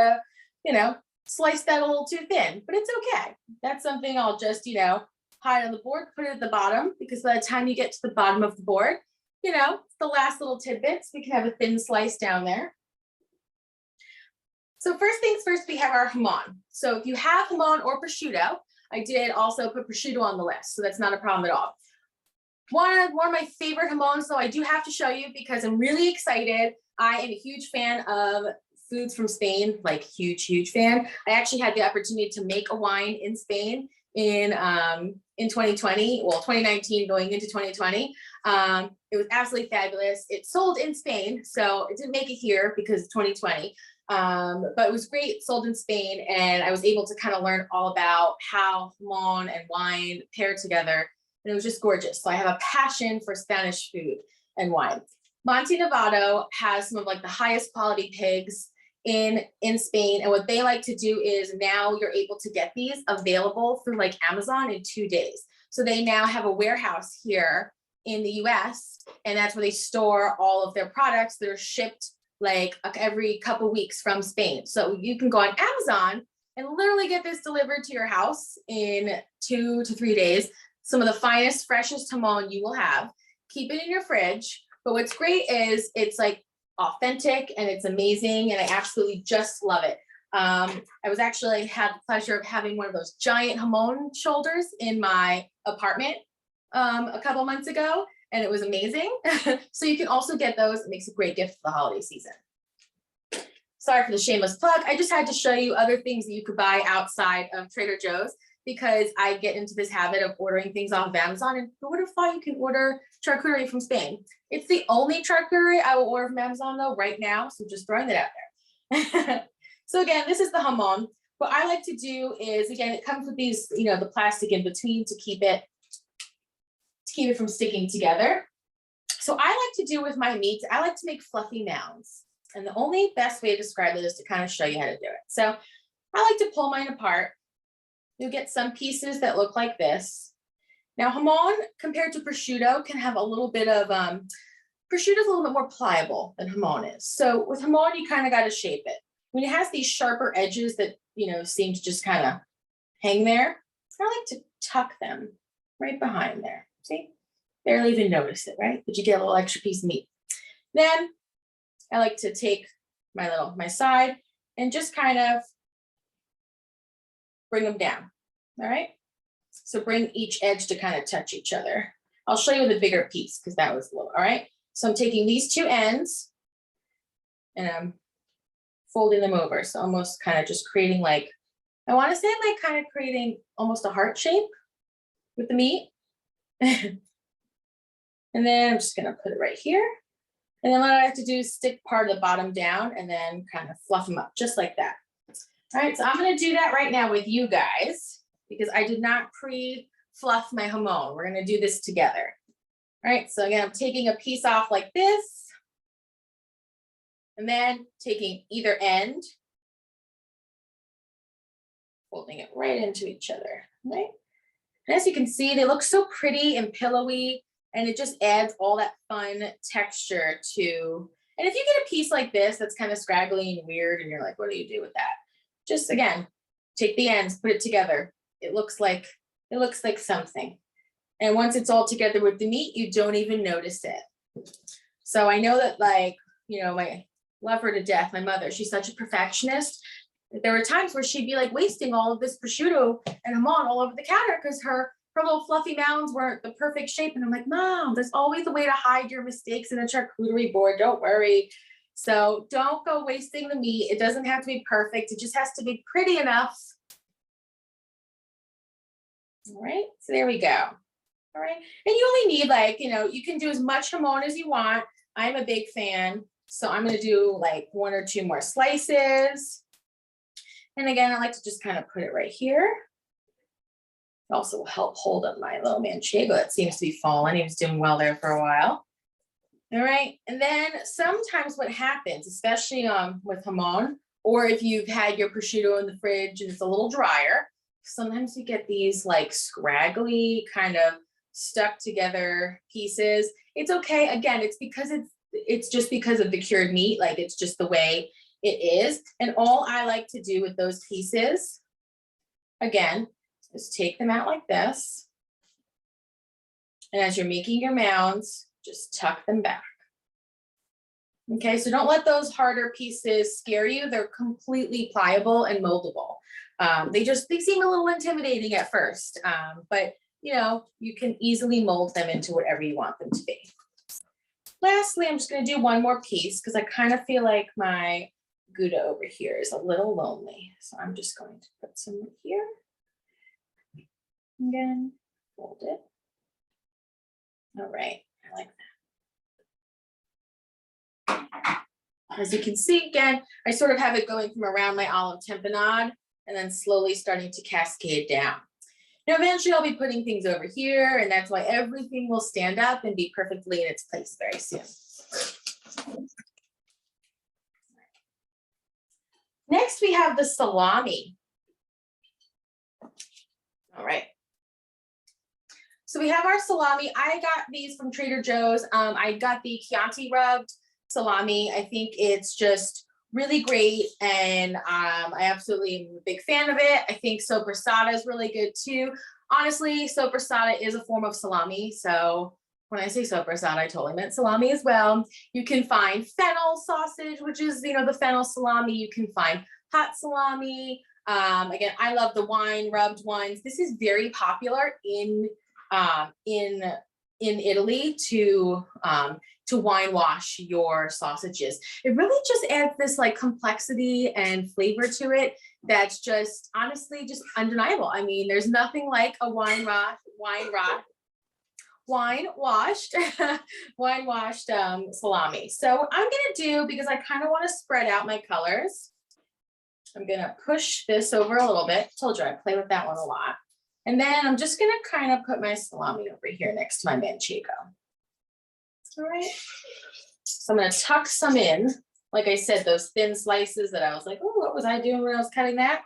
you know, slice that a little too thin, but it's okay. That's something I'll just, you know, hide on the board, put it at the bottom, because by the time you get to the bottom of the board, you know, the last little tidbits, we can have a thin slice down there. So first things first, we have our jamon. So if you have jamon or prosciutto, I did also put prosciutto on the list, so that's not a problem at all. One of my favorite jamons, though, I do have to show you because I'm really excited. I am a huge fan of foods from Spain, like huge fan. I actually had the opportunity to make a wine in Spain in 2020, well, 2019 going into 2020. It was absolutely fabulous. It sold in Spain, so it didn't make it here because of 2020. But it was great, it sold in Spain, and I was able to kind of learn all about how jamon and wine pair together, and it was just gorgeous. So I have a passion for Spanish food and wine. Monte Nevado has some of like the highest quality pigs in Spain, and what they like to do is now you're able to get these available through like Amazon in 2 days. So they now have a warehouse here in the US, and that's where they store all of their products that are shipped like every couple weeks from Spain. So you can go on Amazon and literally get this delivered to your house in 2 to 3 days. Some of the finest, freshest jamon you will have. Keep it in your fridge. But what's great is it's like authentic and it's amazing, and I absolutely just love it. I was actually had the pleasure of having one of those giant jamon shoulders in my apartment a couple months ago, and it was amazing. So you can also get those. It makes a great gift for the holiday season. Sorry for the shameless plug. I just had to show you other things that you could buy outside of Trader Joe's because I get into this habit of ordering things off of Amazon, and who would have thought you can order charcuterie from Spain? It's the only charcuterie I will order from Amazon though right now, so just throwing that out there. So again, this is the jamon. What I like to do is, again, it comes with these, you know, the plastic in between to keep it from sticking together. So I like to do with my meats, I like to make fluffy mounds. And the only best way to describe it is to kind of show you how to do it. So I like to pull mine apart. You'll get some pieces that look like this. Now jamon compared to prosciutto can have a little bit of, prosciutto is a little bit more pliable than jamon is. So with jamon, you kind of got to shape it. When it has these sharper edges that, you know, seem to just kind of hang there, I like to tuck them right behind there. See, barely even notice it, right? But you get a little extra piece of meat. Then I like to take my side and just kind of bring them down. All right. So bring each edge to kind of touch each other. I'll show you the bigger piece because that was a little, all right. So I'm taking these 2 ends and I'm folding them over. So almost kind of just creating like, I want to say like kind of creating almost a heart shape with the meat. And then I'm just going to put it right here. And then what I have to do is stick part of the bottom down and then kind of fluff them up just like that. All right, so I'm going to do that right now with you guys because I did not pre-fluff my jamon. We're going to do this together. All right, so again, I'm taking a piece off like this and then taking either end, folding it right into each other, right? And as you can see, they look so pretty and pillowy, and it just adds all that fun texture to, and if you get a piece like this that's kind of scraggly and weird and you're like, what do you do with that? Just again, take the ends, put it together. It looks like something. And once it's all together with the meat, you don't even notice it. So I know that, like, you know, I love her to death, my mother, she's such a perfectionist. There were times where she'd be like wasting all of this prosciutto and jamon all over the counter because her her little fluffy mounds weren't the perfect shape. And I'm like, Mom, there's always a way to hide your mistakes in a charcuterie board. Don't worry. So don't go wasting the meat. It doesn't have to be perfect. It just has to be pretty enough. All right, so there we go. All right, and you only need like, you can do as much jamon as you want. I'm a big fan. So I'm gonna do like 1 or 2 more slices. And again, I like to just kind of put it right here. It also will help hold up my little Manchego that seems to be falling. He was doing well there for a while. All right, and then sometimes what happens, especially with jamon, or if you've had your prosciutto in the fridge and it's a little drier, sometimes you get these like scraggly kind of stuck together pieces. It's okay. Again, it's just because of the cured meat. Like it's just the way it is. And all I like to do with those pieces, again, is take them out like this. And as you're making your mounds, just tuck them back. Okay, so don't let those harder pieces scare you. They're completely pliable and moldable. They seem a little intimidating at first, but you can easily mold them into whatever you want them to be. Lastly, I'm just going to do one more piece because I kind of feel like my Gouda over here is a little lonely. So I'm just going to put some right here. Again, fold it. All right, I like that. As you can see, again, I sort of have it going from around my olive tamponade and then slowly starting to cascade down. Now, eventually I'll be putting things over here, and that's why everything will stand up and be perfectly in its place very soon. Next, we have the salami. All right. So we have our salami. I got these from Trader Joe's. I got the Chianti rubbed salami. I think it's just really great, and I absolutely am a big fan of it. I think soppressata is really good too. Honestly, soppressata is a form of salami. So when I say soppressata, I totally meant salami as well. You can find fennel sausage, which is, the fennel salami. You can find hot salami. Again, I love the wine rubbed ones. This is very popular in Italy to wine wash your sausages. It really just adds this like complexity and flavor to it that's just honestly just undeniable. I mean, there's nothing like a wine washed salami. So I'm gonna do, because I kind of want to spread out my colors, I'm gonna push this over a little bit. Told you I play with that one a lot. And then I'm just gonna kind of put my salami over here next to my Manchego. All right. So I'm gonna tuck some in. Like I said, those thin slices that I was like, oh, what was I doing when I was cutting that?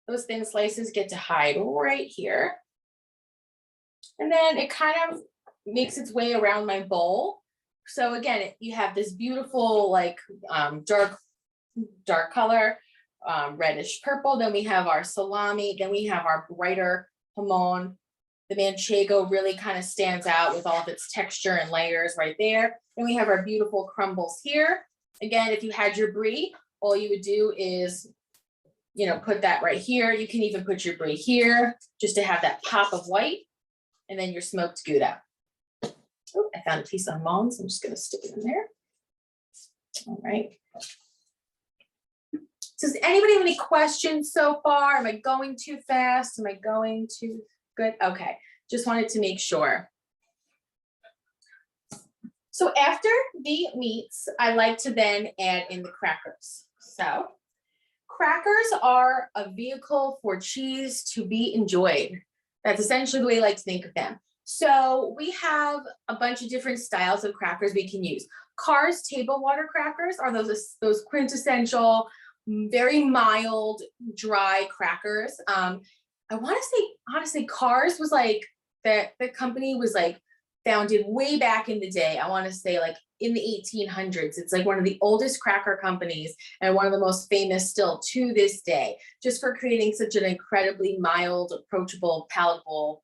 Those thin slices get to hide right here. And then it kind of makes its way around my bowl. So again, you have this beautiful like dark color, reddish purple. Then we have our salami. Then we have our brighter jamon. The Manchego really kind of stands out with all of its texture and layers right there. Then we have our beautiful crumbles here. Again, if you had your brie, all you would do is, put that right here. You can even put your brie here just to have that pop of white. And then your smoked Gouda. Oh, I found a piece of jamon, so I'm just going to stick it in there. All right. So does anybody have any questions so far? Am I going too fast? Am I going too good? Okay, just wanted to make sure. So after the meats, I like to then add in the crackers. So crackers are a vehicle for cheese to be enjoyed. That's essentially the way I like to think of them. So we have a bunch of different styles of crackers we can use. Carr's table water crackers are those quintessential, very mild, dry crackers. I want to say, honestly, Carr's was like, the company was like founded way back in the day. I want to say like in the 1800s. It's like one of the oldest cracker companies and one of the most famous still to this day, just for creating such an incredibly mild, approachable, palatable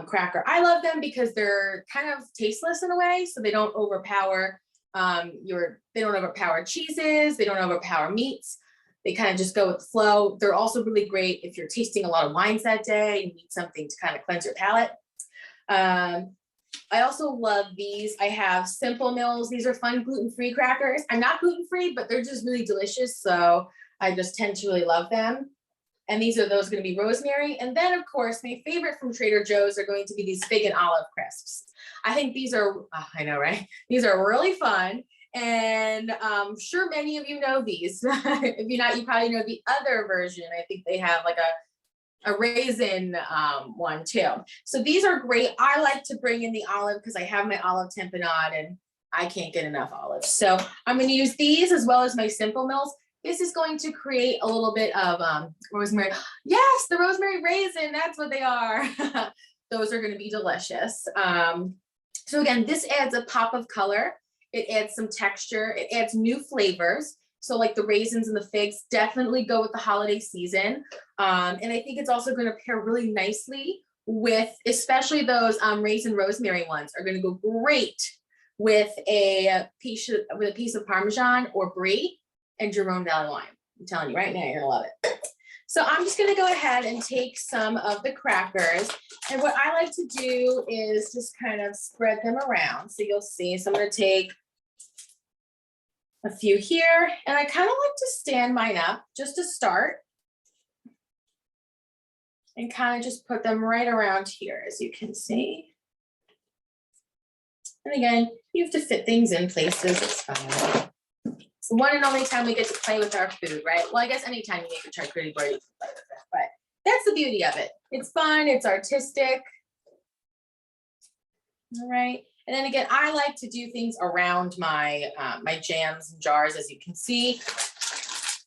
cracker. I love them because they're kind of tasteless in a way, so they don't overpower they don't overpower cheeses, they don't overpower meats. They kind of just go with the flow. They're also really great if you're tasting a lot of wines that day and you need something to kind of cleanse your palate. I also love these. I have Simple Mills. These are fun gluten-free crackers. I'm not gluten-free, but they're just really delicious. So I just tend to really love them. And these are those going to be rosemary. And then of course, my favorite from Trader Joe's are going to be these fig and olive crisps. I think these are, I know, right? These are really fun. And I'm sure many of you know these. If you're not, you probably know the other version. I think they have like a raisin one too. So these are great. I like to bring in the olive because I have my olive tamponade and I can't get enough olives. So I'm going to use these as well as my Simple Mills. This is going to create a little bit of rosemary. Yes, the rosemary raisin, that's what they are. Those are going to be delicious. So again, this adds a pop of color. It adds some texture. It adds new flavors. So like the raisins and the figs definitely go with the holiday season. And I think it's also going to pair really nicely with, especially those raisin rosemary ones are going to go great with a piece of Parmesan or Brie and Jerome Valley wine. I'm telling you right now, you're gonna love it. So I'm just gonna go ahead and take some of the crackers. And what I like to do is just kind of spread them around. So you'll see, so I'm gonna take a few here, and I kind of like to stand mine up just to start. And kind of just put them right around here, as you can see. And again, you have to fit things in places, it's fine. It's the one and only time we get to play with our food, right? Well, I guess anytime you make a charcuterie board, you can play with it, but that's the beauty of it. It's fun, it's artistic. All right, and then again, I like to do things around my my jams and jars, as you can see.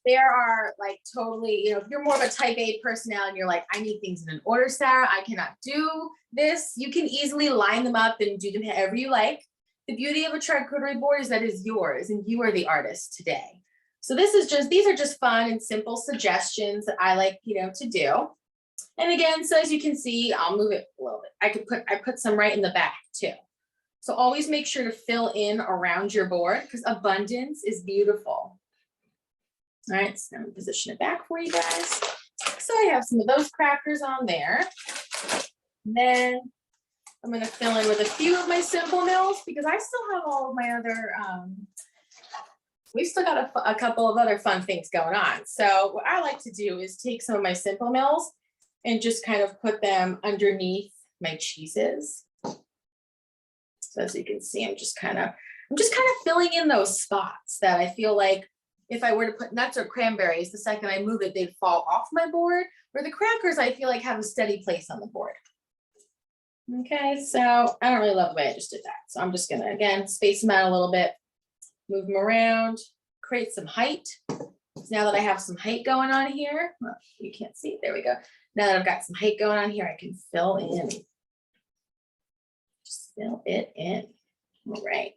There are like totally, you know, if you're more of a type A personality and you're like, I need things in an order, Sarah, I cannot do this. You can easily line them up and do them however you like. The beauty of a charcuterie board is that is yours and you are the artist today. So this is just, these are just fun and simple suggestions that I like, you know, to do. And again, so as you can see, I'll move it a little bit. I put some right in the back too. So always make sure to fill in around your board because abundance is beautiful. All right, so I'm gonna position it back for you guys. So I have some of those crackers on there. And then I'm gonna fill in with a few of my Simple Mills because I still have all of my other, we've still got a couple of other fun things going on. So what I like to do is take some of my Simple Mills and just kind of put them underneath my cheeses. So as you can see, I'm just kind of filling in those spots that I feel like if I were to put nuts or cranberries, the second I move it, they'd fall off my board. Where the crackers, I feel like have a steady place on the board. Okay, so I don't really love the way I just did that. So I'm just gonna, again, space them out a little bit, move them around, create some height. So now that I have some height going on here, well, you can't see it, there we go. Now that I've got some height going on here, I can fill in. Just fill it in, all right.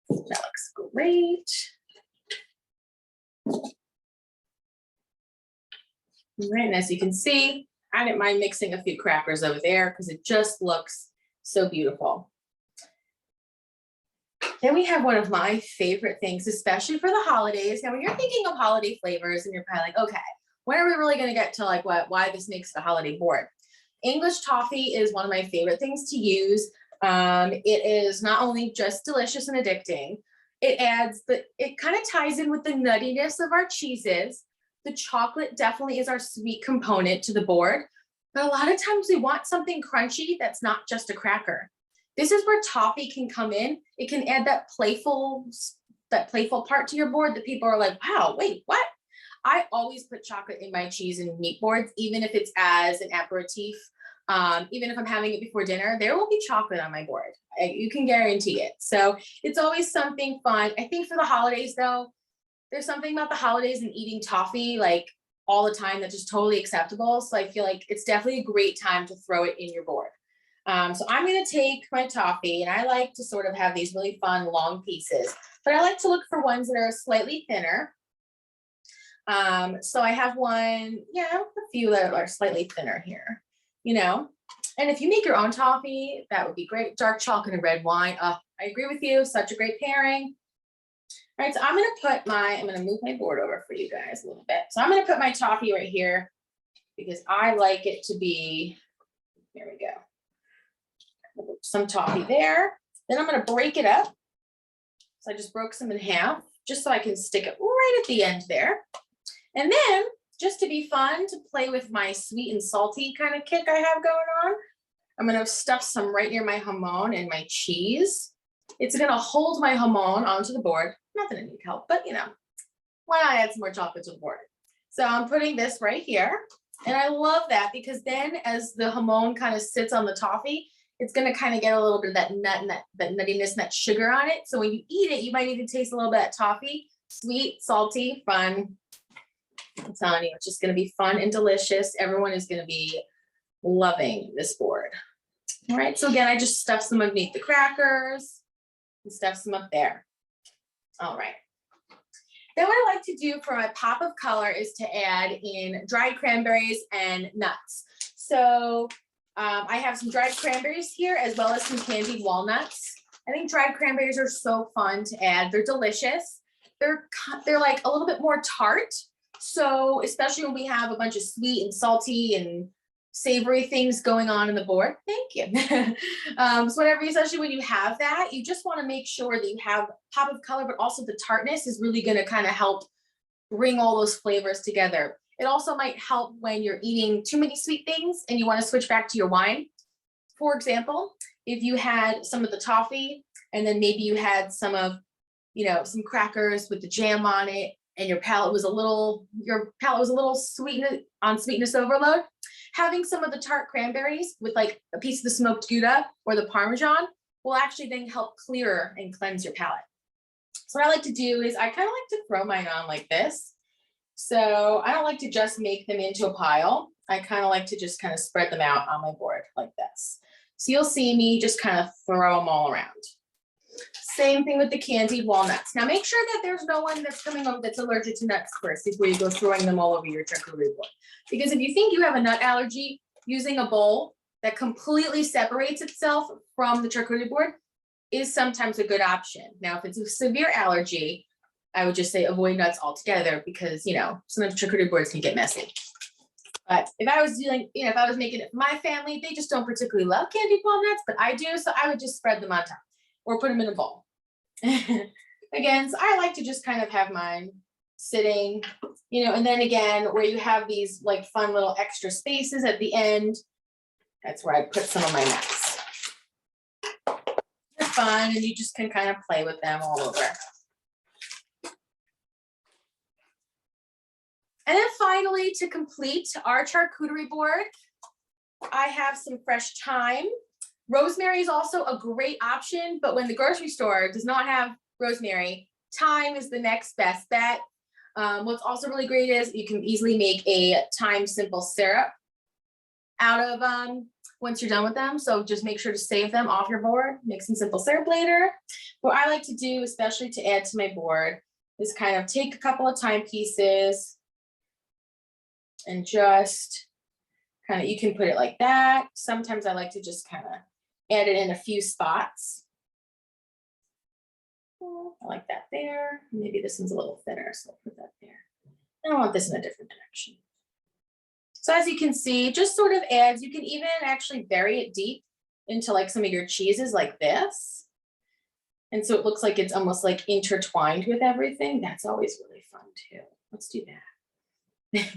That looks great. All right, and as you can see, I didn't mind mixing a few crackers over there because it just looks so beautiful. Then we have one of my favorite things, especially for the holidays. Now, when you're thinking of holiday flavors and you're probably like, okay, when are we really going to get to like why this makes the holiday board? English toffee is one of my favorite things to use. It is not only just delicious and addicting, it kind of ties in with the nuttiness of our cheeses. The chocolate definitely is our sweet component to the board, but a lot of times we want something crunchy that's not just a cracker. This is where toffee can come in. It can add that playful part to your board that people are like, wow, wait, what? I always put chocolate in my cheese and meat boards, even if it's as an aperitif. Even if I'm having it before dinner, there will be chocolate on my board. You can guarantee it. So it's always something fun. I think for the holidays though, there's something about the holidays and eating toffee like all the time that's just totally acceptable. So I feel like it's definitely a great time to throw it in your board. So I'm going to take my toffee and I like to sort of have these really fun long pieces, but I like to look for ones that are slightly thinner. So I have one, a few that are slightly thinner here, you know, and if you make your own toffee, that would be great. Dark chocolate and red wine. I agree with you. Such a great pairing. All right, so I'm gonna move my board over for you guys a little bit. So I'm gonna put my toffee right here because I like it to be, there we go. Some toffee there. Then I'm gonna break it up. So I just broke some in half, just so I can stick it right at the end there. And then, just to be fun, to play with my sweet and salty kind of kick I have going on, I'm gonna stuff some right near my jamon and my cheese. It's gonna hold my jamon onto the board. Not that I need help, but you know, why not add some more chocolate to the board? So I'm putting this right here. And I love that because then as the jamon kind of sits on the toffee, it's gonna kind of get a little bit of that nuttiness and that sugar on it. So when you eat it, you might even taste a little bit of toffee, sweet, salty, fun. I'm telling you, it's just gonna be fun and delicious. Everyone is gonna be loving this board. All right, so again, I just stuffed some underneath the crackers and stuffed some up there. All right. Then what I like to do for my pop of color is to add in dried cranberries and nuts. So I have some dried cranberries here as well as some candied walnuts. I think dried cranberries are so fun to add. They're delicious. They're like a little bit more tart. So especially when we have a bunch of sweet and salty and savory things going on in the board. Thank you. So whatever, especially when you have that, you just want to make sure that you have pop of color, but also the tartness is really going to kind of help bring all those flavors together. It also might help when you're eating too many sweet things and you want to switch back to your wine. For example, if you had some of the toffee and then maybe you had some of, you know, some crackers with the jam on it and your palate was a little sweetness overload, having some of the tart cranberries with like a piece of the smoked Gouda or the Parmesan will actually then help clear and cleanse your palate. So what I like to do is I kind of like to throw mine on like this. So I don't like to just make them into a pile. I kind of like to just kind of spread them out on my board like this. So you'll see me just kind of throw them all around. Same thing with the candied walnuts. Now make sure that there's no one that's coming over that's allergic to nuts first before you go throwing them all over your charcuterie board. Because if you think you have a nut allergy, using a bowl that completely separates itself from the charcuterie board is sometimes a good option. Now, if it's a severe allergy, I would just say avoid nuts altogether because, you know, sometimes charcuterie boards can get messy. But if I was doing, you know, if I was making it for my family, they just don't particularly love candied walnuts, but I do. So I would just spread them on top or put them in a bowl. Again, so I like to just kind of have mine sitting, you know, and then again, where you have these like fun little extra spaces at the end, that's where I put some of my nuts. They're fun and you just can kind of play with them all over. And then finally, to complete our charcuterie board, I have some fresh thyme. Rosemary is also a great option, but when the grocery store does not have rosemary, thyme is the next best bet. What's also really great is you can easily make a thyme simple syrup out of once you're done with them. So just make sure to save them off your board, make some simple syrup later. What I like to do, especially to add to my board, is kind of take a couple of thyme pieces and just kind of, you can put it like that. Sometimes I like to just kind of add it in a few spots. I like that there. Maybe this one's a little thinner, so I'll put that there. And I want this in a different direction. So as you can see, just sort of adds, you can even actually bury it deep into like some of your cheeses like this. And so it looks like it's almost like intertwined with everything. That's always really fun too. Let's do that.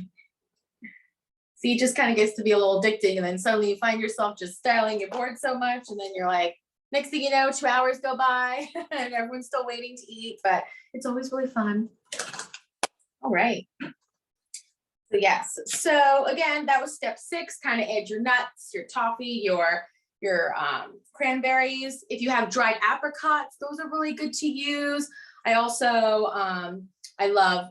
See, it just kind of gets to be a little addicting, and then suddenly you find yourself just styling your board so much, and then you're like, next thing you know, 2 hours go by and everyone's still waiting to eat, but it's always really fun. All right. So yes, so again, that was step 6, kind of add your nuts, your toffee, your cranberries. If you have dried apricots, those are really good to use. I also, I love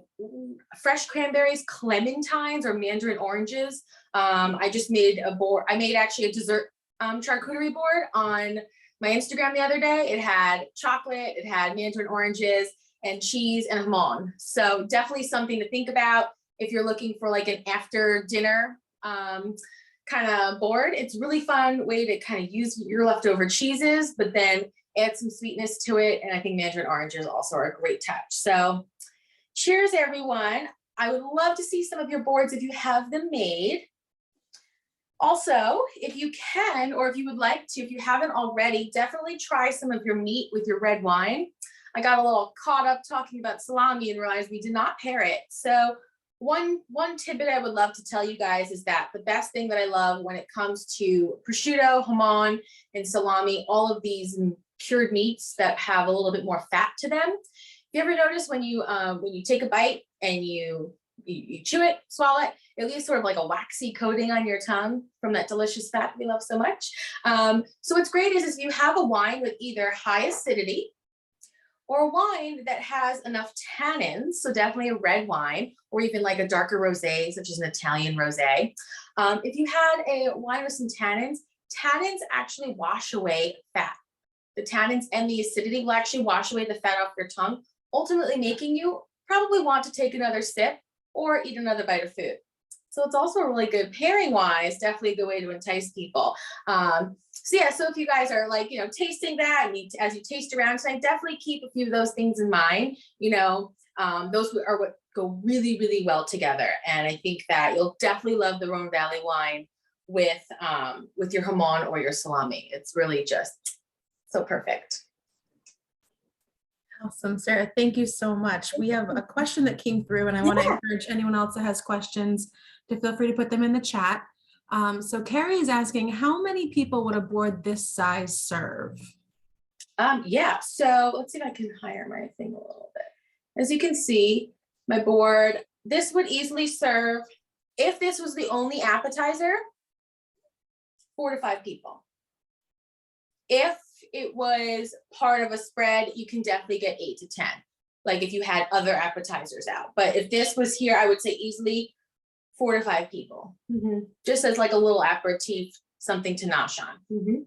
fresh cranberries, clementines, or mandarin oranges. I just made a board. I made actually a dessert charcuterie board on my Instagram the other day. It had chocolate, it had mandarin oranges, and cheese and jamon. So definitely something to think about if you're looking for like an after dinner kind of board. It's really fun way to kind of use your leftover cheeses, but then add some sweetness to it. And I think mandarin oranges also are a great touch. So cheers, everyone. I would love to see some of your boards if you have them made. Also, if you can, or if you would like to, if you haven't already, definitely try some of your meat with your red wine. I got a little caught up talking about salami and realized we did not pair it. So one tidbit I would love to tell you guys is that the best thing that I love when it comes to prosciutto, jamon, and salami, all of these cured meats that have a little bit more fat to them. You ever notice when you take a bite and you chew it, swallow it, it leaves sort of like a waxy coating on your tongue from that delicious fat we love so much. So what's great is you have a wine with either high acidity or a wine that has enough tannins, so definitely a red wine, or even like a darker rosé, such as an Italian rosé. If you had a wine with some tannins actually wash away fat. The tannins and the acidity will actually wash away the fat off your tongue, ultimately making you probably want to take another sip or eat another bite of food. So it's also a really good pairing wise, definitely a good way to entice people. So if you guys are like, tasting that, and as you taste around tonight, definitely keep a few of those things in mind. Those are what go really, really well together. And I think that you'll definitely love the Rhone Valley wine with your jamon or your salami. It's really just so perfect. Awesome, Sarah. Thank you so much. We have a question that came through, and I want to encourage anyone else that has questions to feel free to put them in the chat. So Carrie is asking, how many people would a board this size serve? So let's see if I can higher my thing a little bit. As you can see, my board, this would easily serve, if this was the only appetizer, 4 to 5 people. If it was part of a spread, you can definitely get 8 to 10, like if you had other appetizers out. But if this was here, I would say easily 4 to 5 people, just as like a little aperitif, something to nosh on.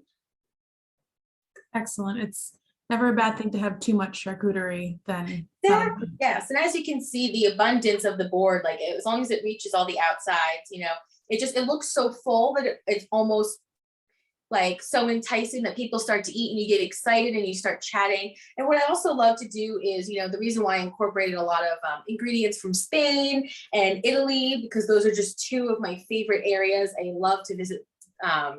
Excellent. It's never a bad thing to have too much charcuterie then. Yes, and as you can see, the abundance of the board, like as long as it reaches all the outsides, it looks so full that it's almost like so enticing that people start to eat and you get excited and you start chatting. And what I also love to do is, the reason why I incorporated a lot of ingredients from Spain and Italy, because those are just 2 of my favorite areas. I love to visit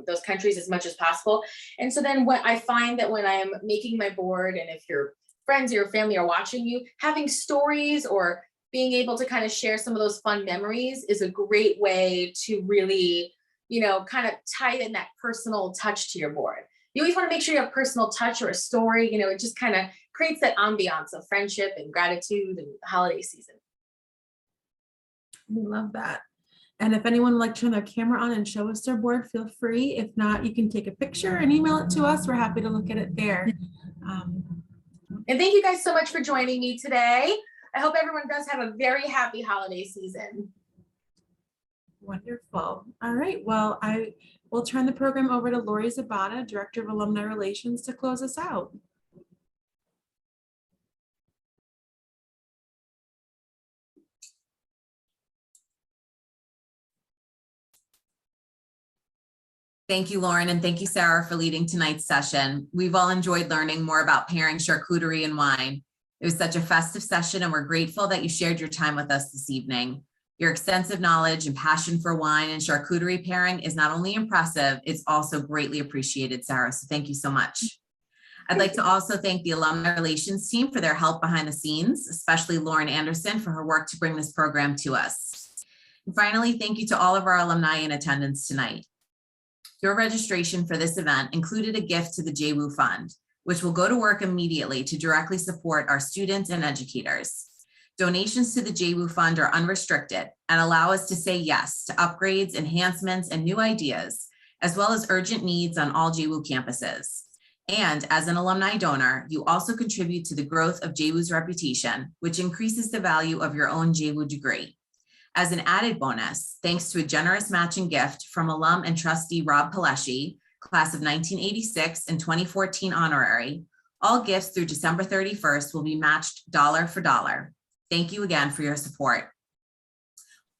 those countries as much as possible. And so then when I find that when I'm making my board, and if your friends or your family are watching you, having stories or being able to kind of share some of those fun memories is a great way to really kind of tie in that personal touch to your board. You always want to make sure you have a personal touch or a story, it just kind of creates that ambiance of friendship and gratitude and holiday season. We love that. And if anyone would like to turn their camera on and show us their board, feel free. If not, you can take a picture and email it to us. We're happy to look at it there. And thank you guys so much for joining me today. I hope everyone does have a very happy holiday season. Wonderful. All right. Well, I will turn the program over to Lori Zabata, Director of Alumni Relations, to close us out. Thank you, Lauren, and thank you, Sarah, for leading tonight's session. We've all enjoyed learning more about pairing charcuterie and wine. It was such a festive session, and we're grateful that you shared your time with us this evening. Your extensive knowledge and passion for wine and charcuterie pairing is not only impressive, it's also greatly appreciated, Sarah, so thank you so much. I'd like to also thank the Alumni Relations team for their help behind the scenes, especially Lauren Anderson for her work to bring this program to us. And finally, thank you to all of our alumni in attendance tonight. Your registration for this event included a gift to the JWU Fund, which will go to work immediately to directly support our students and educators. Donations to the JWU Fund are unrestricted and allow us to say yes to upgrades, enhancements, and new ideas, as well as urgent needs on all JWU campuses. And as an alumni donor, you also contribute to the growth of JWU's reputation, which increases the value of your own JWU degree. As an added bonus, thanks to a generous matching gift from alum and trustee Rob Paleshi, class of 1986 and 2014 honorary, all gifts through December 31st will be matched dollar for dollar. Thank you again for your support.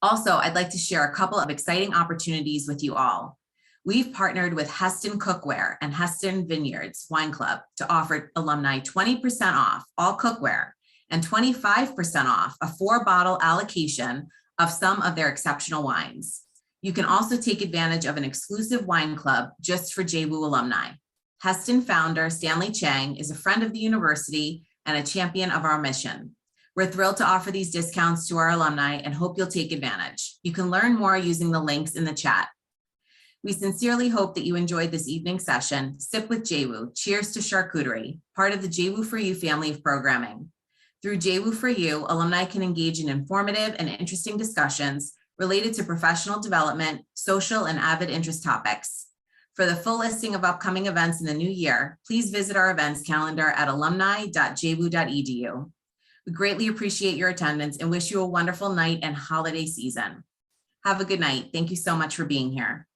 Also, I'd like to share a couple of exciting opportunities with you all. We've partnered with Heston Cookware and Heston Vineyards Wine Club to offer alumni 20% off all cookware and 25% off a 4-bottle allocation of some of their exceptional wines. You can also take advantage of an exclusive wine club just for JWU alumni. Heston founder Stanley Chang is a friend of the university and a champion of our mission. We're thrilled to offer these discounts to our alumni and hope you'll take advantage. You can learn more using the links in the chat. We sincerely hope that you enjoyed this evening's session, Sip with JWU, Cheers to Charcuterie, part of the JWU for You family of programming. Through JWU for You, alumni can engage in informative and interesting discussions related to professional development, social, and avid interest topics. For the full listing of upcoming events in the new year, please visit our events calendar at alumni.jwu.edu. We greatly appreciate your attendance and wish you a wonderful night and holiday season. Have a good night. Thank you so much for being here.